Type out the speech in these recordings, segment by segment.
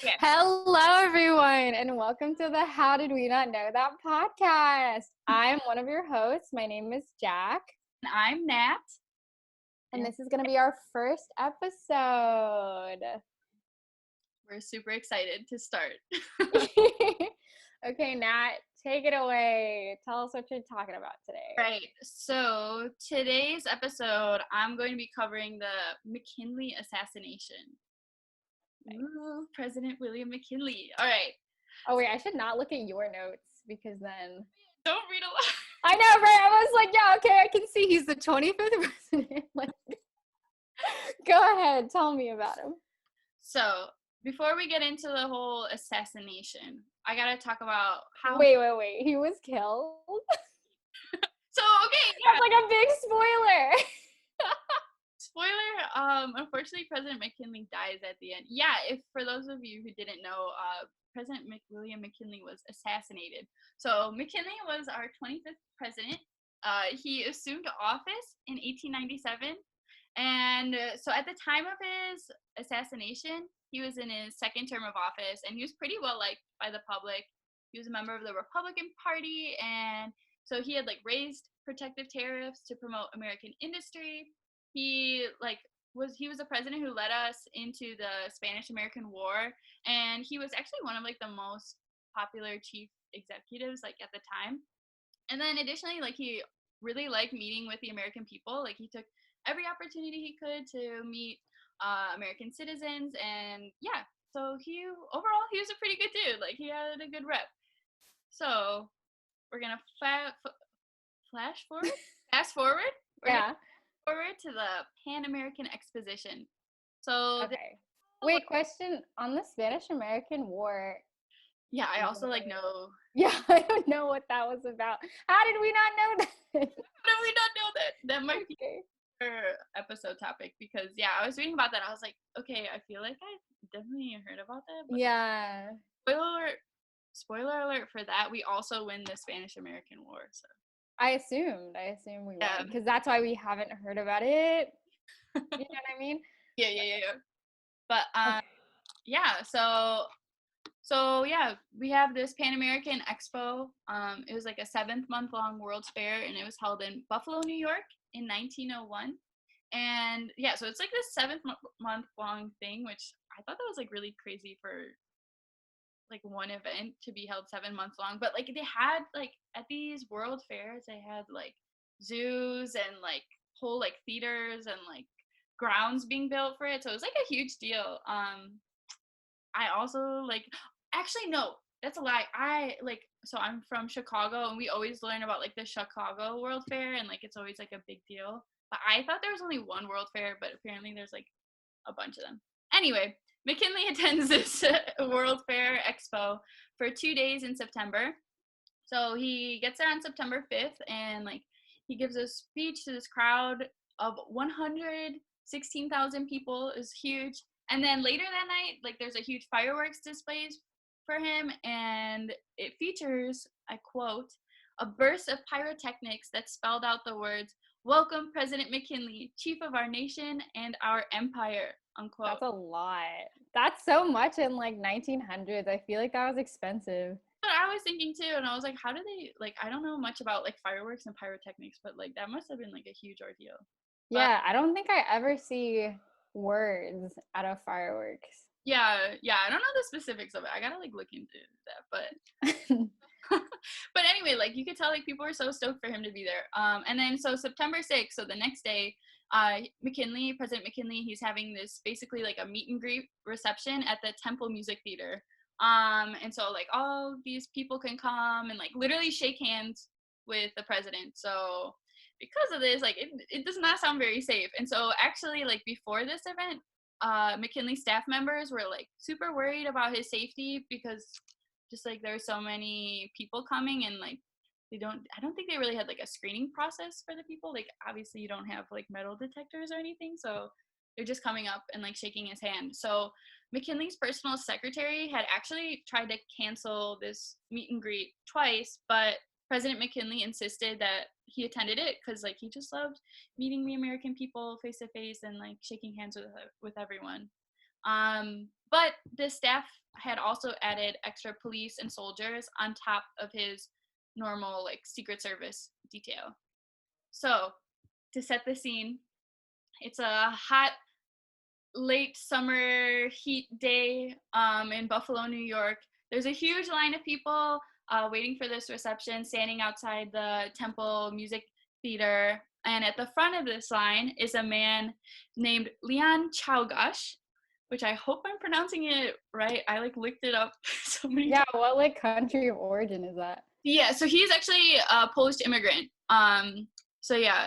Okay. Hello, everyone, and welcome to the How Did We Not Know That podcast. I'm one of your hosts. My name is Jack. And I'm Nat. And this is going to be our first episode. We're super excited to start. Okay, Nat, take it away. Tell us what you're talking about today. Right. So today's episode, I'm going to be covering the McKinley assassination. Nice. Ooh, President William McKinley. All right. Oh, wait, I should not look at your notes because then... Don't read a lot. I know, right? I was like, yeah, okay, I can see he's the 25th president. Go ahead, tell me about him. So before we get into the whole assassination, I got to talk about how... Wait. He was killed? So, okay. Yeah. That's like a big spoiler. Spoiler, unfortunately, President McKinley dies at the end. Yeah, if for those of you who didn't know, President William McKinley was assassinated. So McKinley was our 25th president. He assumed office in 1897. And so at the time of his assassination, he was in his second term of office, and he was pretty well liked by the public. He was a member of the Republican Party, and so he had raised protective tariffs to promote American industry. He was a president who led us into the Spanish-American War, and he was actually one of the most popular chief executives at the time. And then additionally, he really liked meeting with the American people. He took every opportunity he could to meet American citizens, and yeah, so overall he was a pretty good dude. He had a good rep. So we're gonna fast forward. Yeah. Forward to the Pan-American Exposition. So okay. Wait, question on the Spanish-American War. Yeah, I also know. Yeah, I don't know what that was about. How did we not know that? How did we not know that? That might be our episode topic, because I was reading about that. I was like, okay, I feel like I definitely heard about that. But yeah. Spoiler alert for that. We also win the Spanish-American War. So I assume we won, because that's why we haven't heard about it. You know what I mean? Yeah. But yeah, so yeah, we have this Pan-American Expo. It was a 7-month-long World's Fair, and it was held in Buffalo, New York in 1901. And yeah, so it's this 7-month-long thing, which I thought that was really crazy for one event to be held 7 months long. But they had at these world fairs, they had zoos and whole theaters and grounds being built for it. So it was a huge deal. I also actually no, that's a lie. So I'm from Chicago, and we always learn about the Chicago World Fair, and it's always a big deal. But I thought there was only one World Fair, but apparently there's a bunch of them. Anyway, McKinley attends this World Fair Expo for 2 days in September. So he gets there on September 5th, and he gives a speech to this crowd of 116,000 people. Is huge. And then later that night, there's a huge fireworks displays for him, and it features, I quote, a burst of pyrotechnics that spelled out the words, "Welcome, President McKinley, Chief of our nation and our empire," unquote. That's a lot. That's so much in 1900s. I feel like that was expensive. But I was thinking too, and I was how do they I don't know much about fireworks and pyrotechnics, but that must have been a huge ordeal. Yeah, I don't think I ever see words out of fireworks. Yeah, I don't know the specifics of it. I gotta look into that, but but anyway, you could tell people were so stoked for him to be there. And then so September 6th, so the next day, President McKinley, he's having this basically a meet and greet reception at the Temple Music Theater. And so all these people can come and literally shake hands with the president. So because of this, it does not sound very safe. And so actually before this event, McKinley staff members were super worried about his safety, because just there are so many people coming, and I don't think they really had a screening process for the people. Obviously you don't have metal detectors or anything, so they're just coming up and shaking his hand. So McKinley's personal secretary had actually tried to cancel this meet and greet twice, but President McKinley insisted that he attended it, because he just loved meeting the American people face to face and shaking hands with everyone. But the staff had also added extra police and soldiers on top of his normal like Secret Service detail. So to set the scene, it's a hot late summer heat day in Buffalo, New York. There's a huge line of people waiting for this reception, standing outside the Temple Music Theater. And at the front of this line is a man named Leon Chou, which I hope I'm pronouncing it right. I like looked it up so many times. What like country of origin is that? Yeah, so he's actually a Polish immigrant. So yeah,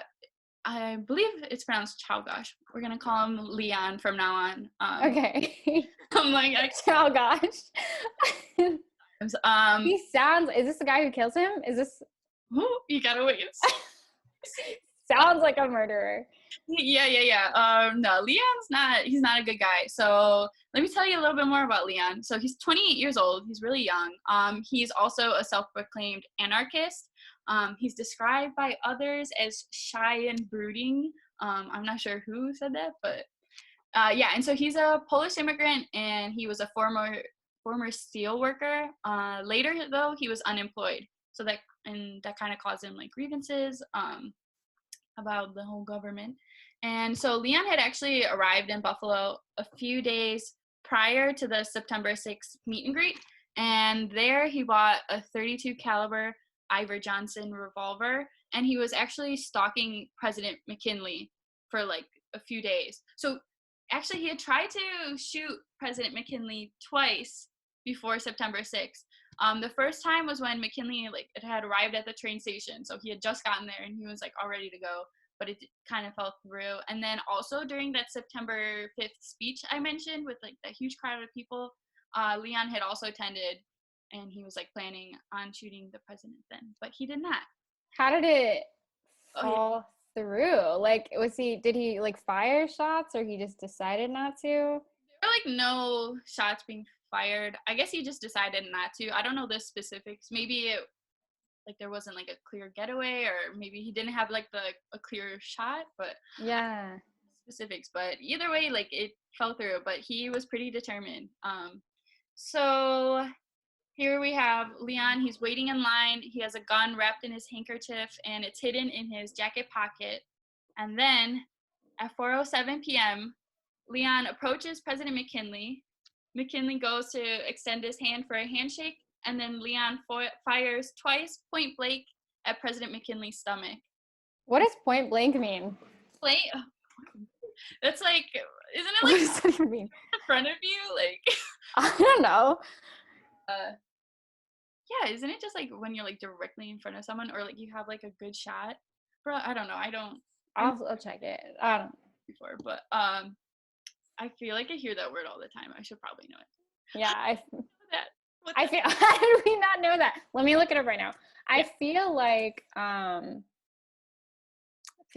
I believe it's pronounced Chałgosz. We're gonna call him Leon from now on. Okay. I'm like, Chałgosz. He sounds. Is this the guy who kills him? Is this? You gotta wait. Sounds like a murderer. Yeah. No, Leon's not. He's not a good guy. So let me tell you a little bit more about Leon. So he's 28 years old. He's really young. He's also a self-proclaimed anarchist. He's described by others as shy and brooding. I'm not sure who said that, but yeah. And so he's a Polish immigrant, and he was a former steel worker. Later, though, he was unemployed. So that kind of caused him like grievances about the whole government. And so Leon had actually arrived in Buffalo a few days prior to the September 6th meet and greet, and there he bought a .32 caliber Iver Johnson revolver, and he was actually stalking President McKinley for like a few days. So actually he had tried to shoot President McKinley twice before September 6th. The first time was when McKinley had arrived at the train station, so he had just gotten there and he was like all ready to go, but it kind of fell through. And then also during that September 5th speech I mentioned with like that huge crowd of people, Leon had also attended, and he was like planning on shooting the president then, but he did not. How did it fall through? Like, did he like fire shots, or he just decided not to? There were like no shots being fired. I guess he just decided not to. I don't know the specifics. Maybe there wasn't like a clear getaway, or maybe he didn't have like a clear shot, but yeah, specifics. But either way, like it fell through, but he was pretty determined. So here we have Leon. He's waiting in line. He has a gun wrapped in his handkerchief, and it's hidden in his jacket pocket. And then at 4:07 p.m., Leon approaches President McKinley. McKinley goes to extend his hand for a handshake, and then Leon fires twice point blank at President McKinley's stomach. What does point blank mean? That's like, isn't it like what does that even mean? In front of you? Like, I don't know. Yeah, isn't it just like when you're like directly in front of someone, or like you have like a good shot? Bro, I don't know. I'll check it. I don't know. Before, but I feel like I hear that word all the time. I should probably know it. Yeah, I feel. How did we not know that? Let me look it up right now. Yeah. I feel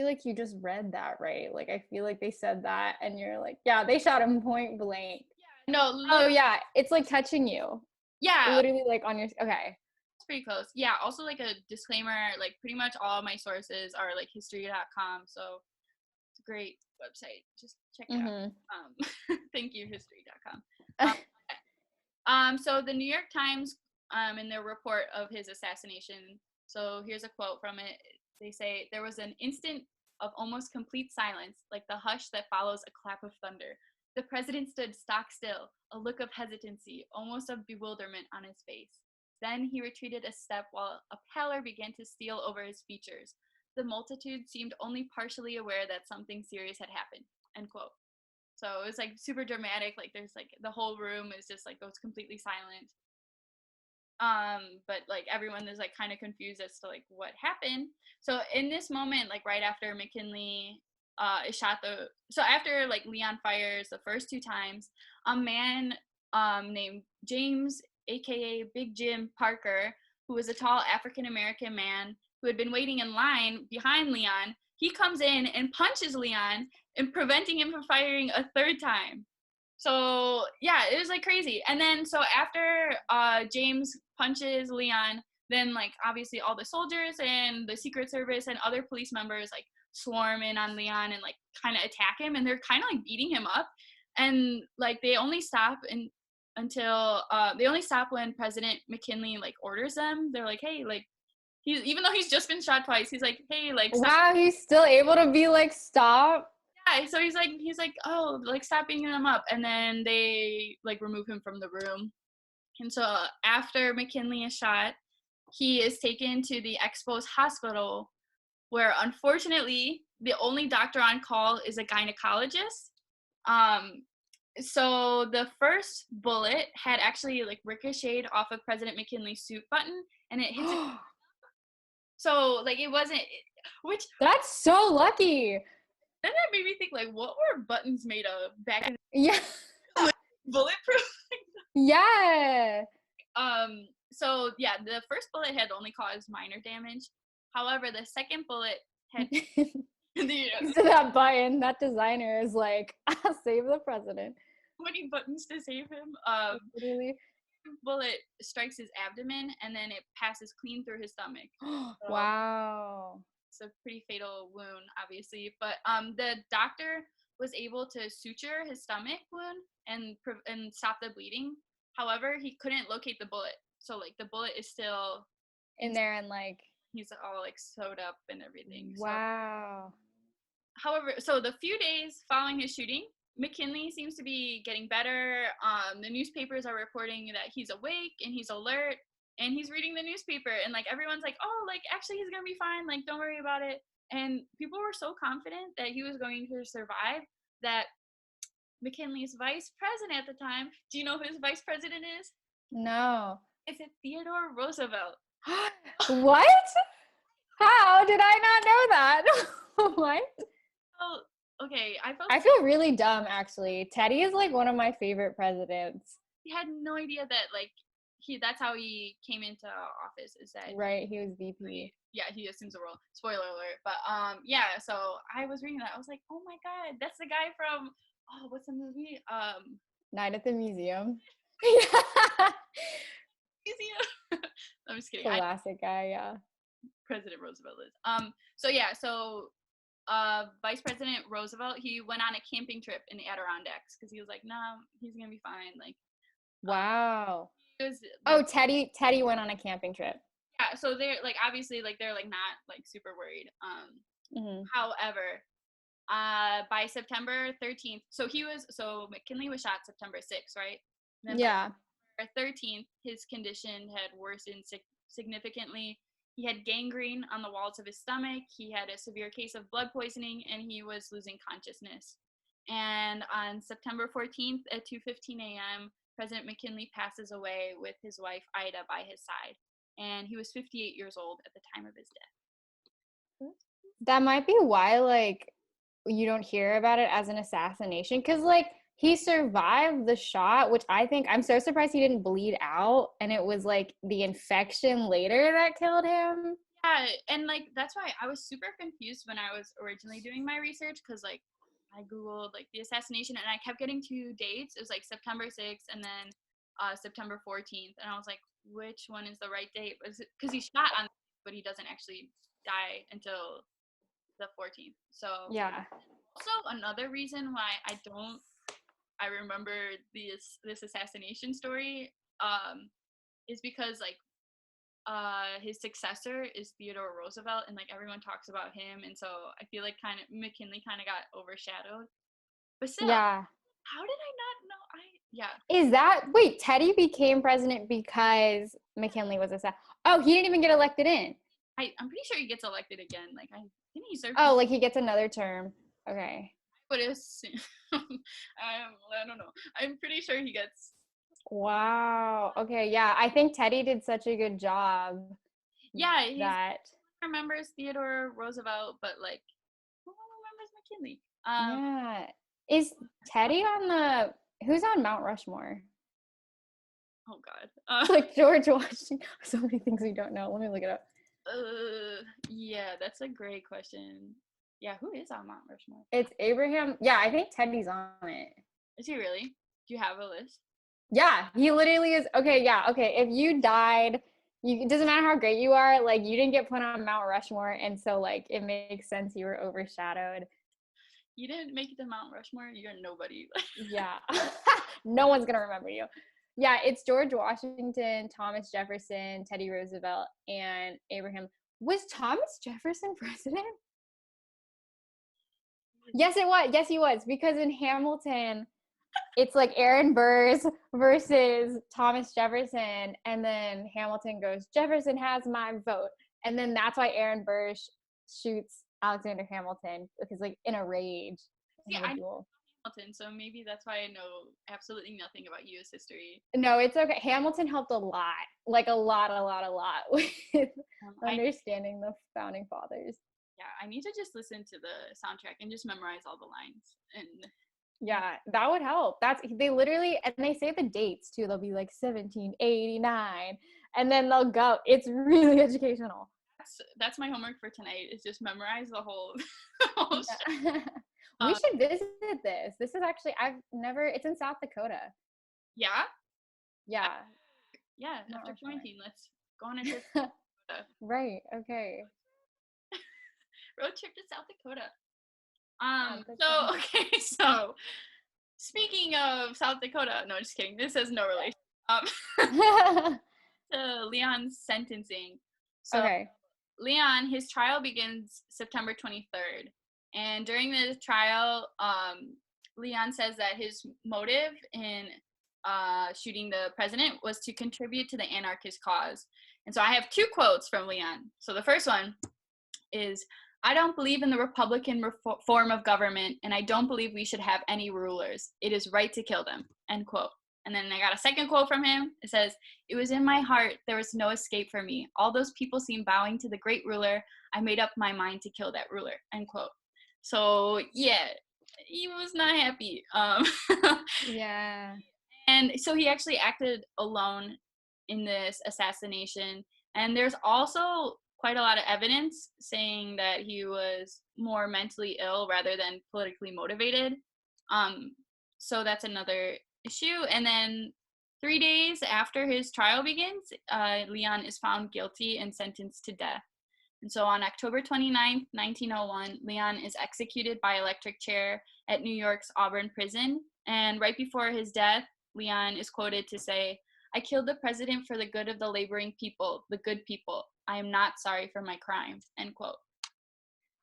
like you just read that right. Like I feel like they said that, and you're like, yeah, they shot him point blank. Yeah. No. Oh yeah, it's like touching you. Yeah. Literally like on your. Okay. It's pretty close. Yeah. Also like a disclaimer. Like pretty much all my sources are like history.com. So it's a great website. Just check it out. Thank you, history.com. So the New York Times, in their report of his assassination, so here's a quote from it. They say, "There was an instant of almost complete silence, like the hush that follows a clap of thunder. The president stood stock still, a look of hesitancy, almost of bewilderment on his face. Then he retreated a step while a pallor began to steal over his features. The multitude seemed only partially aware that something serious had happened." End quote. So it was like super dramatic. Like there's like the whole room is just like goes completely silent. But like everyone is like kind of confused as to like what happened. So in this moment, like right after McKinley is shot, so after like Leon fires the first two times, a man named James, aka Big Jim Parker, who was a tall African American man who had been waiting in line behind Leon, he comes in and punches Leon and preventing him from firing a third time. So yeah, it was like crazy. And then so after James punches Leon, then like obviously all the soldiers and the Secret Service and other police members like swarm in on Leon and like kind of attack him, and they're kind of like beating him up. and like they only stop until they only stop when President McKinley like orders them. They're like, hey, like even though he's just been shot twice, he's like, hey, like stop. Wow, he's still able to be like, stop. Yeah, so he's like, oh, like stop beating them up, and then they like remove him from the room. And so after McKinley is shot, he is taken to the Expo's hospital, where unfortunately the only doctor on call is a gynecologist. So the first bullet had actually like ricocheted off of President McKinley's suit button, and it hits it. So like it wasn't, which that's so lucky. Then that made me think, like, what were buttons made of back in Yeah. bulletproof? Yeah. So yeah, the first bullet had only caused minor damage. However, the second bullet had So that button, that designer is like, save the president. Many buttons to save him. Literally. Bullet strikes his abdomen, and then it passes clean through his stomach. So, wow. It's a pretty fatal wound, obviously. But the doctor was able to suture his stomach wound and stop the bleeding. However, he couldn't locate the bullet. So like the bullet is still in there, and like he's all like sewed up and everything. Wow. So, however, so the few days following his shooting, McKinley seems to be getting better. The newspapers are reporting that he's awake and he's alert and he's reading the newspaper, and like everyone's like, oh, like actually he's gonna be fine, like don't worry about it. And people were so confident that he was going to survive that McKinley's vice president at the time, do you know who his vice president is? No. It's Theodore Roosevelt. What? How did I not know that? What? Oh, okay. I feel really dumb, actually. Teddy is like one of my favorite presidents. He had no idea that like that's how he came into office, is that right, he was VP. Yeah, he assumes the role. Spoiler alert. But yeah, so I was reading that. I was like, oh my god, that's the guy from what's the movie? Night at the Museum. Museum. I'm just kidding. Classic guy, yeah. President Roosevelt is. So yeah, so Vice President Roosevelt, he went on a camping trip in the Adirondacks because he was like, nah, he's gonna be fine. Like, wow. Teddy went on a camping trip. Yeah, so they're like obviously like they're like not like super worried. However, by September 13th, so McKinley was shot September 6th, right? And then yeah. By 13th, his condition had worsened significantly. He had gangrene on the walls of his stomach. He had a severe case of blood poisoning, and he was losing consciousness. And on September 14th at 2:15 a.m., President McKinley passes away with his wife Ida by his side. And he was 58 years old at the time of his death. That might be why, like, you don't hear about it as an assassination, because, like, he survived the shot, which I think, I'm so surprised he didn't bleed out, and it was, like, the infection later that killed him. Yeah, and, like, that's why I was super confused when I was originally doing my research, because, like, I Googled, like, the assassination, and I kept getting two dates. It was, like, September 6th and then September 14th, and I was like, which one is the right date? Because he's shot on, but he doesn't actually die until the 14th. So yeah. Also, another reason why I remember this assassination story is because like his successor is Theodore Roosevelt, and like everyone talks about him, and so I feel like kind of McKinley kind of got overshadowed. But still, yeah. How did I not know? Is that wait? Teddy became president because McKinley was assassinated. Oh, he didn't even get elected in. I'm pretty sure he gets elected again. Like didn't he serve? Oh, like he gets another term. Okay. But it's I don't know. I'm pretty sure he gets. Wow. Okay. Yeah, I think Teddy did such a good job. Yeah, he remembers Theodore Roosevelt, but like no one remembers McKinley. Yeah. Is Teddy on who's on Mount Rushmore? Oh God. Like George Washington. So many things we don't know. Let me look it up. Yeah, that's a great question. Yeah, who is on Mount Rushmore? It's Abraham. Yeah, I think Teddy's on it. Is he really? Do you have a list? Yeah, he literally is. Okay, yeah, okay. If you died, it doesn't matter how great you are, like you didn't get put on Mount Rushmore, and so like it makes sense you were overshadowed. You didn't make it to Mount Rushmore. You're nobody. Yeah. No one's gonna remember you. Yeah, it's George Washington, Thomas Jefferson, Teddy Roosevelt, and Abraham. Was Thomas Jefferson president? Yes, it was. Yes, he was. Because in Hamilton, it's like Aaron Burr's versus Thomas Jefferson, and then Hamilton goes, Jefferson has my vote. And then that's why Aaron Burr shoots Alexander Hamilton, because like in a rage. Yeah, I know Hamilton, so maybe that's why I know absolutely nothing about U.S. history. No, it's okay. Hamilton helped a lot, like a lot with understanding the founding fathers. Yeah, I need to just listen to the soundtrack and just memorize all the lines. And yeah, that would help. They literally, and they say the dates too. They'll be like 1789, and then they'll go. It's really educational. That's my homework for tonight. Is just memorize the whole. We should visit this. This is actually It's in South Dakota. Yeah. Yeah. Yeah. After quarantine, let's go on a trip. Right. Okay. Road trip to South Dakota. So speaking of South Dakota, no, just kidding. This has no relation. To Leon's sentencing. So okay. Leon, his trial begins September 23rd. And during the trial, Leon says that his motive in shooting the president was to contribute to the anarchist cause. And so I have two quotes from Leon. So the first one is, I don't believe in the Republican form of government, and I don't believe we should have any rulers. It is right to kill them, end quote. And then I got a second quote from him. It says, it was in my heart. There was no escape for me. All those people seemed bowing to the great ruler. I made up my mind to kill that ruler, end quote. So, yeah, he was not happy. Yeah. And so he actually acted alone in this assassination. And there's also quite a lot of evidence saying that he was more mentally ill rather than politically motivated. So that's another issue. And then 3 days after his trial begins, Leon is found guilty and sentenced to death. And so on October 29th, 1901, Leon is executed by electric chair at New York's Auburn prison. And right before his death, Leon is quoted to say, I killed the president for the good of the laboring people, the good people. I am not sorry for my crime, end quote.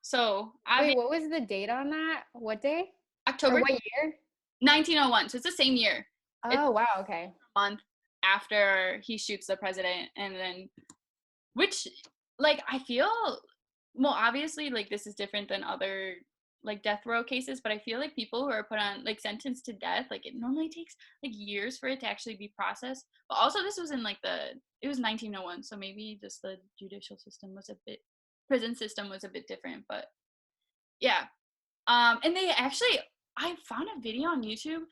So, wait, what was the date on that? What day? October. Or what year? 1901. So it's the same year. Oh, wow. Okay. A month after he shoots the president, and then, which, like, I feel, well, obviously, like, this is different than other, like, death row cases, but I feel like people who are put on, like, sentenced to death, like, it normally takes, like, years for it to actually be processed. But also, this was in, like, it was 1901, so maybe just the judicial system was prison system was a bit different, but, yeah. And they actually, I found a video on YouTube.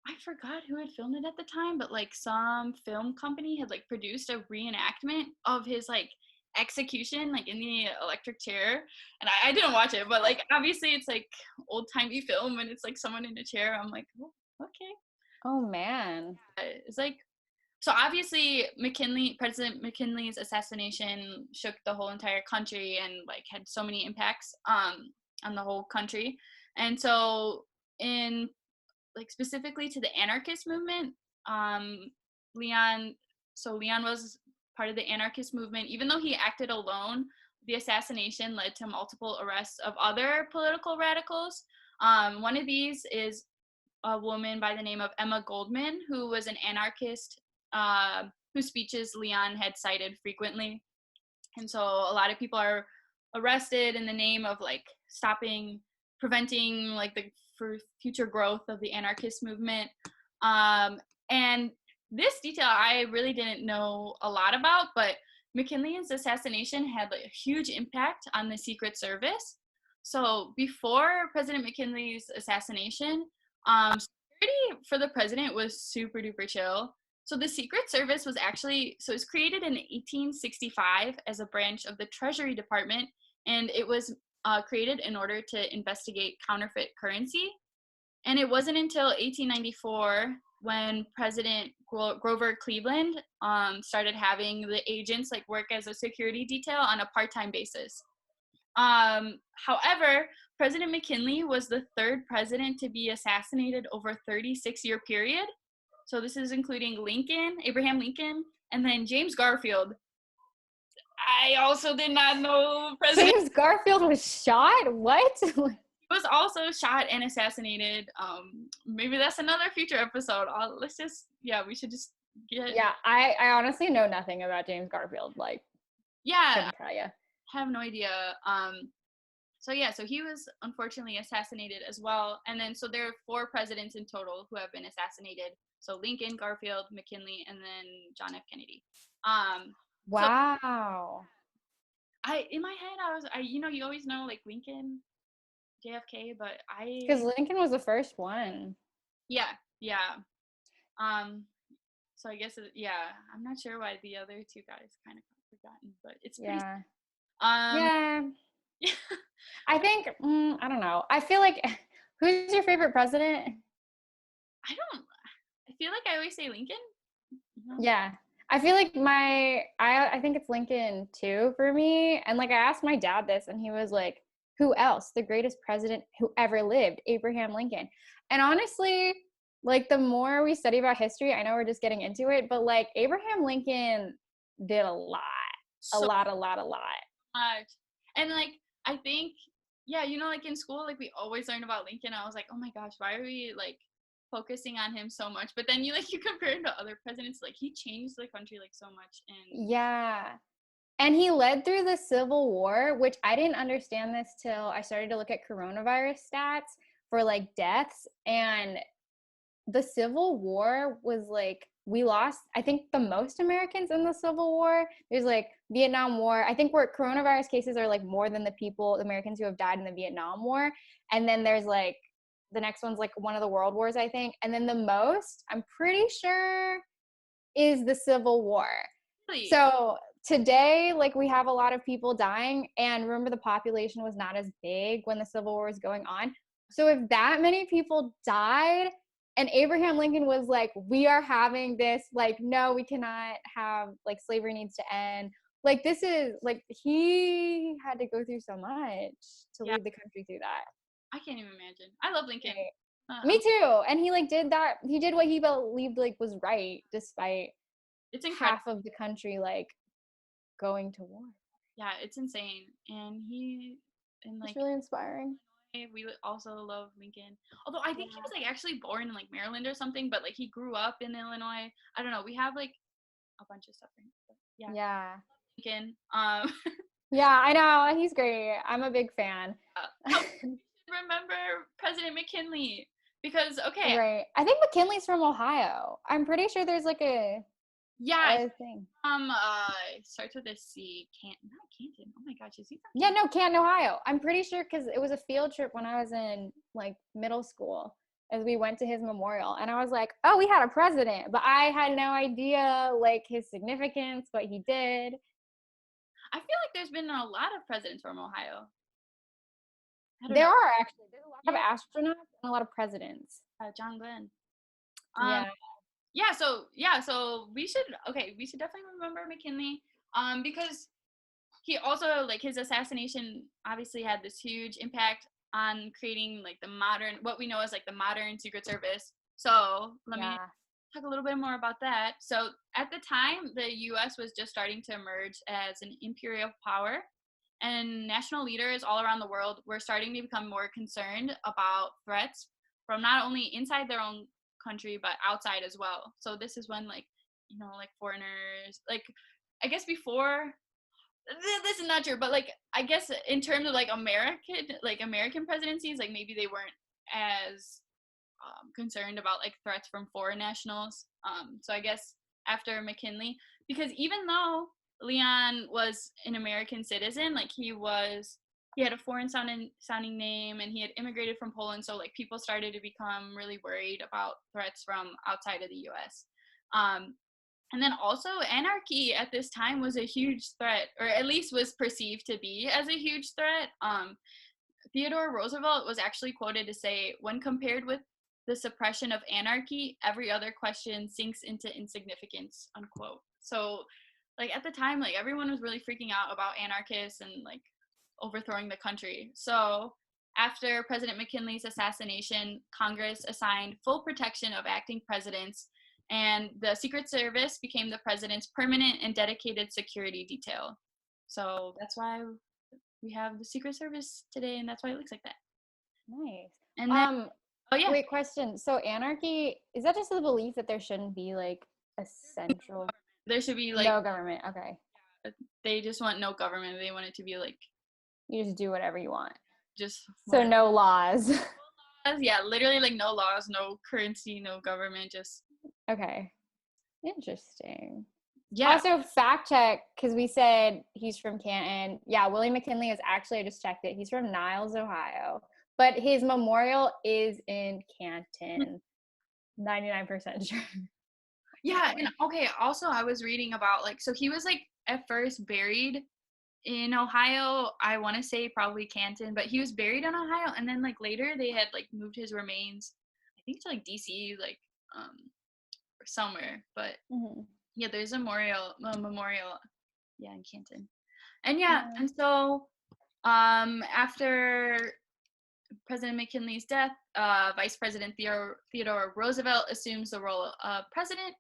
I forgot who had filmed it at the time, but like some film company had like produced a reenactment of his like execution, like in the electric chair. And I didn't watch it, but like obviously it's like old-timey film and it's like someone in a chair. I'm like, oh, okay. Oh man. It's like, so obviously President McKinley's assassination shook the whole entire country and like had so many impacts on the whole country. And so in like specifically to the anarchist movement, Leon was part of the anarchist movement. Even though he acted alone, the assassination led to multiple arrests of other political radicals. One of these is a woman by the name of Emma Goldman, who was an anarchist whose speeches Leon had cited frequently. And so a lot of people are arrested in the name of like preventing like for future growth of the anarchist movement. And this detail I really didn't know a lot about, but McKinley's assassination had like a huge impact on the Secret Service. So before President McKinley's assassination, security for the president was super duper chill. So the Secret Service was it was created in 1865 as a branch of the Treasury Department, and it was created in order to investigate counterfeit currency. And it wasn't until 1894 when President Grover Cleveland started having the agents like work as a security detail on a part-time basis. However, President McKinley was the third president to be assassinated over a 36-year period. So this is including Abraham Lincoln, and then James Garfield. I also did not know President James Garfield was shot? What? was also shot and assassinated. Maybe that's another future episode. We should just get. Yeah, I honestly know nothing about James Garfield. Like, Yeah, couldn't tell you. have no idea. So he was unfortunately assassinated as well. And then, so there are 4 presidents in total who have been assassinated. So Lincoln, Garfield, McKinley, and then John F. Kennedy. Wow. So in my head, you always know like Lincoln, JFK, but Because Lincoln was the first one. Yeah. So I guess, I'm not sure why the other 2 guys kind of got forgotten, but it's pretty. Yeah. Yeah. I think, I don't know. I feel like, who's your favorite president? I feel like I always say Lincoln. Yeah. I feel like I think it's Lincoln too for me. And like I asked my dad this and he was like, who else? The greatest president who ever lived, Abraham Lincoln. And honestly, like the more we study about history, I know we're just getting into it, but like Abraham Lincoln did a lot. A lot. And like, I think, like in school, like we always learn about Lincoln. I was like, oh my gosh, why are we like focusing on him so much? But then you compare him to other presidents, like he changed the country like so much. And and he led through the Civil War, which I didn't understand this till I started to look at coronavirus stats for like deaths. And the Civil War was like, we lost, I think, the most Americans in the Civil War. There's like Vietnam War. I think where coronavirus cases are like more than the Americans who have died in the Vietnam War. And then there's like, the next one's like one of the world wars, I think. And then the most, I'm pretty sure, is the Civil War. Really? So today, like we have a lot of people dying. And remember, the population was not as big when the Civil War was going on. So if that many people died, and Abraham Lincoln was like, we are having this, like, no, we cannot have, like, slavery needs to end. Like, this is, like, he had to go through so much to lead the country through that. I can't even imagine. I love Lincoln. Right. Me too. And he, like, did that. He did what he believed, like, was right, despite half of the country, like, going to war. Yeah, it's insane. And it's really inspiring. We also love Lincoln. Although I think he was like actually born in like Maryland or something, but like he grew up in Illinois. I don't know. We have like a bunch of stuff. Yeah. Lincoln. Yeah, I know. He's great. I'm a big fan. Remember President McKinley because right. I think McKinley's from Ohio. I'm pretty sure there's like a thing. It starts with a C. Canton. Oh my gosh, is he from? Yeah, no, Canton, Ohio. I'm pretty sure because it was a field trip when I was in like middle school, as we went to his memorial, and I was like, oh, we had a president, but I had no idea like his significance, what he did. I feel like there's been a lot of presidents from Ohio. There are actually. There's a lot of astronauts and a lot of presidents. John Glenn. So we should definitely remember McKinley because he also like his assassination obviously had this huge impact on creating like what we know as like the modern Secret Service. So let me talk a little bit more about that. So at the time, the U.S. was just starting to emerge as an imperial power, and national leaders all around the world were starting to become more concerned about threats from not only inside their own country but outside as well. So this is when like foreigners, like I guess before, this is not true, but like I guess in terms of like American presidencies, like maybe they weren't as concerned about like threats from foreign nationals. So I guess after McKinley, because even though Leon was an American citizen, like he had a foreign sounding name and he had immigrated from Poland. So like people started to become really worried about threats from outside of the US. And then also anarchy at this time was a huge threat, or at least was perceived to be as a huge threat. Theodore Roosevelt was actually quoted to say, when compared with the suppression of anarchy, every other question sinks into insignificance, unquote. So like at the time, like everyone was really freaking out about anarchists and like overthrowing the country. So after President McKinley's assassination, Congress assigned full protection of acting presidents, and the Secret Service became the president's permanent and dedicated security detail. So that's why we have the Secret Service today, and that's why it looks like that. Nice. And then, oh yeah, Wait, question. So anarchy, is that just the belief that there shouldn't be like a central, there should be like no government? Okay. they just want no government. They want it to be like You just do whatever you want. just So no laws. yeah, literally like no laws, no currency, no government, just Okay. Interesting. yeah. Also, fact check, because we said he's from Canton. Yeah, William McKinley is actually, I just checked it, he's from Niles, Ohio. But his memorial is in Canton. 99% sure. Yeah, and okay, also I was reading about like so he was like at first buried in Ohio. I want to say probably Canton, but he was buried in Ohio, and then like later they had like moved his remains, I think to like DC, like or somewhere. But yeah, there's a memorial, yeah, in Canton, and yeah, and so after President McKinley's death, Vice President Theodore Roosevelt assumes the role of president,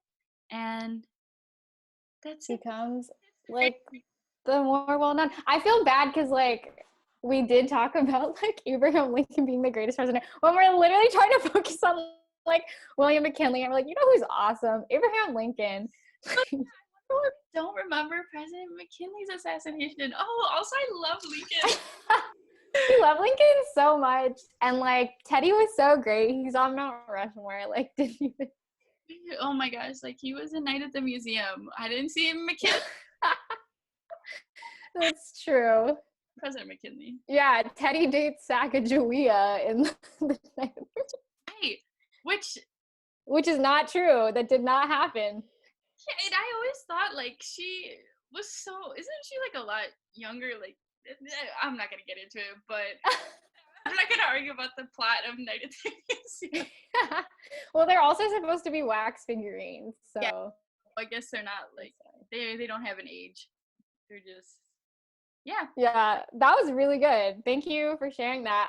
and that's it. Becomes like the more well known. I feel bad because like we did talk about like Abraham Lincoln being the greatest president when we're literally trying to focus on like William McKinley, and we're like, you know who's awesome? Abraham Lincoln. I don't remember President McKinley's assassination. Oh, also I love Lincoln. I love Lincoln so much, and like Teddy was so great. He's on Mount Rushmore. Like, didn't even. Oh my gosh! Like he was a night at the museum. I didn't see him, McKinley. That's true. President McKinley. Yeah, Teddy dates Sacagawea in the night. Right, which is not true. That did not happen. Yeah, and I always thought like she was so. Isn't she like a lot younger? Like I'm not gonna get into it, but I'm not gonna argue about the plot of Night at the Museum. Well, they're also supposed to be wax figurines, so yeah. I guess they're not like they don't have an age. They're just yeah. Yeah, that was really good. Thank you for sharing that.